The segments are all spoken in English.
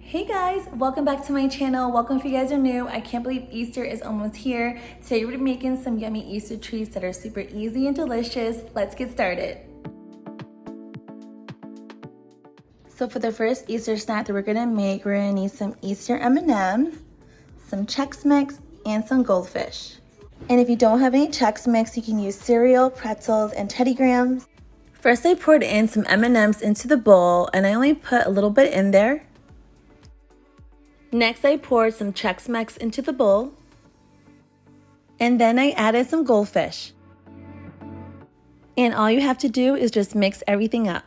Hey guys, welcome back to my channel. Welcome if you guys are new. I can't believe Easter is almost here. Today we're making some yummy Easter treats that are super easy and delicious. Let's get started. So for the first Easter snack that we're gonna make, we're gonna need some Easter M&Ms, some Chex Mix, and some goldfish. And if you don't have any Chex Mix, you can use cereal, pretzels, and Teddy Grahams. First I poured in some M&Ms into the bowl, and I only put a little bit in there. Next, I poured some Chex Mix into the bowl, and then I added some goldfish. And all you have to do is just mix everything up.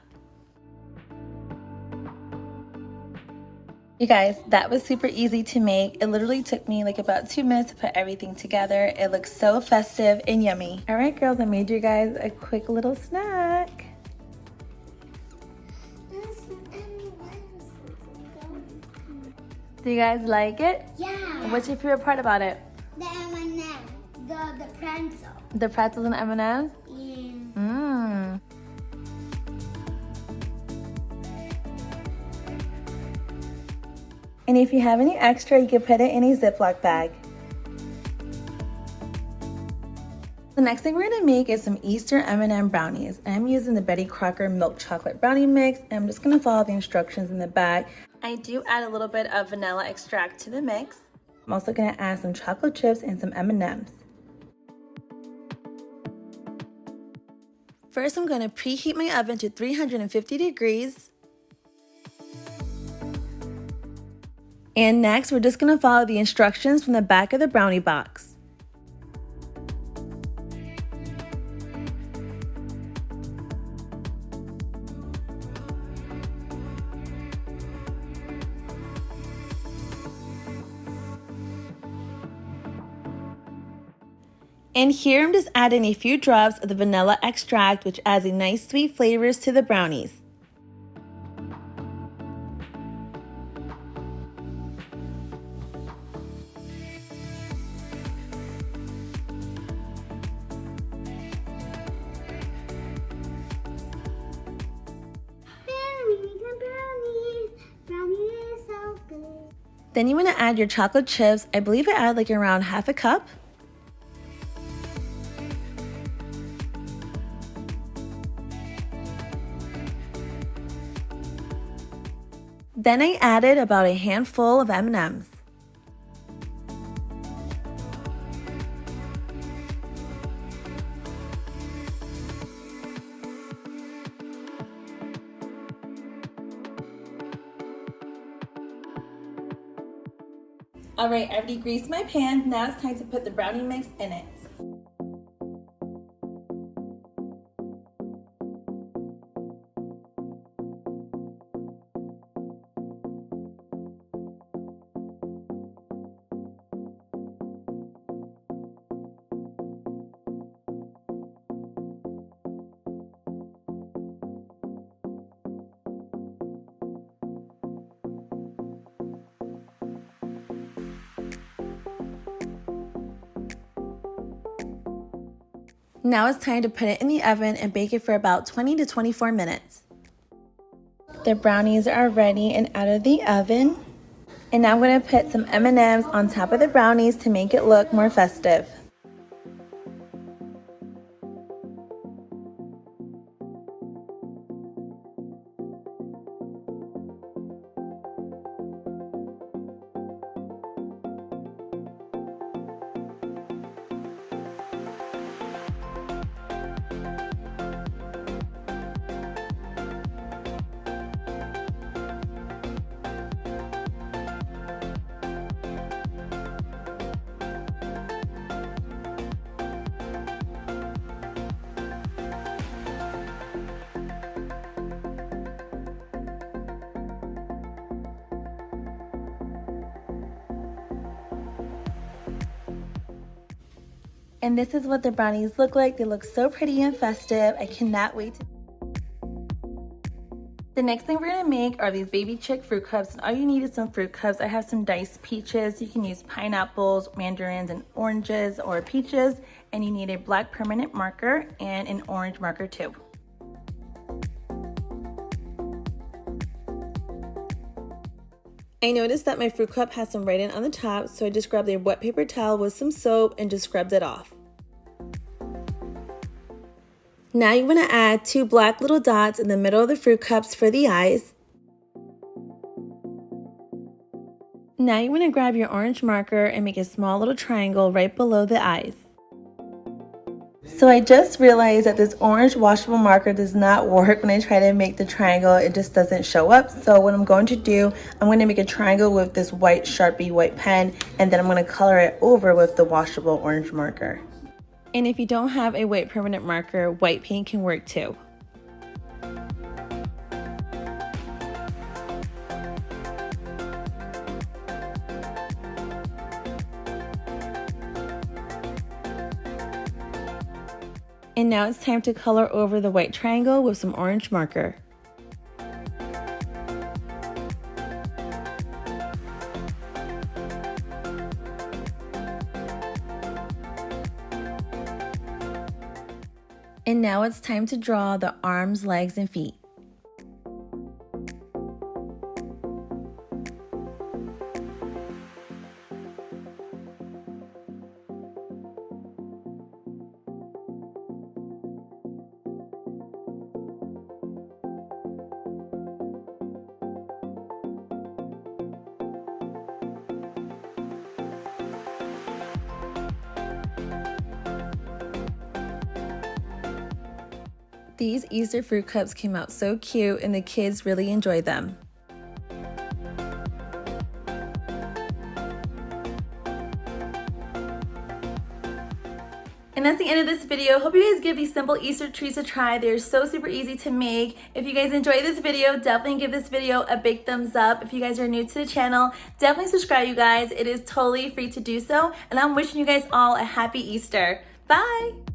You guys, that was super easy to make. It literally took me like about 2 minutes to put everything together. It looks so festive and yummy. All right, girls, I made you guys a quick little snack. Do you guys like it? Yeah. What's your favorite part about it? The M&M, the pretzel. The pretzels and M&Ms? Yeah. Mmm. And if you have any extra, you can put it in a Ziploc bag. The next thing we're gonna make is some Easter M&M brownies. I'm using the Betty Crocker milk chocolate brownie mix, and I'm just gonna follow the instructions in the bag. I do add a little bit of vanilla extract to the mix. I'm also gonna add some chocolate chips and some M&Ms. First, I'm gonna preheat my oven to 350 degrees. And next, we're just gonna follow the instructions from the back of the brownie box. And here I'm just adding a few drops of the vanilla extract, which adds a nice sweet flavors to the brownies. Brownie is so good. Then you want to add your chocolate chips. I believe I add like around half a cup. Then I added about a handful of M&Ms. Alright, I already greased my pan. Now it's time to put the brownie mix in it. Now it's time to put it in the oven and bake it for about 20 to 24 minutes. The brownies are ready and out of the oven. And now I'm going to put some M&Ms on top of the brownies to make it look more festive. And this is what the brownies look like. They look so pretty and festive. I cannot wait to. The next thing we're gonna make are these baby chick fruit cups. And all you need is some fruit cups. I have some diced peaches. You can use pineapples, mandarins, and oranges or peaches. And you need a black permanent marker and an orange marker too. I noticed that my fruit cup has some writing on the top, so I just grabbed a wet paper towel with some soap and just scrubbed it off. Now you want to add 2 black little dots in the middle of the fruit cups for the eyes. Now you want to grab your orange marker and make a small little triangle right below the eyes. So I just realized that this orange washable marker does not work when I try to make the triangle. It just doesn't show up. So what I'm going to do, I'm going to make a triangle with this white Sharpie white pen, and then I'm going to color it over with the washable orange marker. And if you don't have a white permanent marker, white paint can work too. And now it's time to color over the white triangle with some orange marker. And now it's time to draw the arms, legs, and feet. These Easter fruit cups came out so cute and the kids really enjoyed them. And that's the end of this video. Hope you guys give these simple Easter trees a try. They're so super easy to make. If you guys enjoyed this video, definitely give this video a big thumbs up. If you guys are new to the channel, definitely subscribe, you guys. It is totally free to do so. And I'm wishing you guys all a happy Easter. Bye!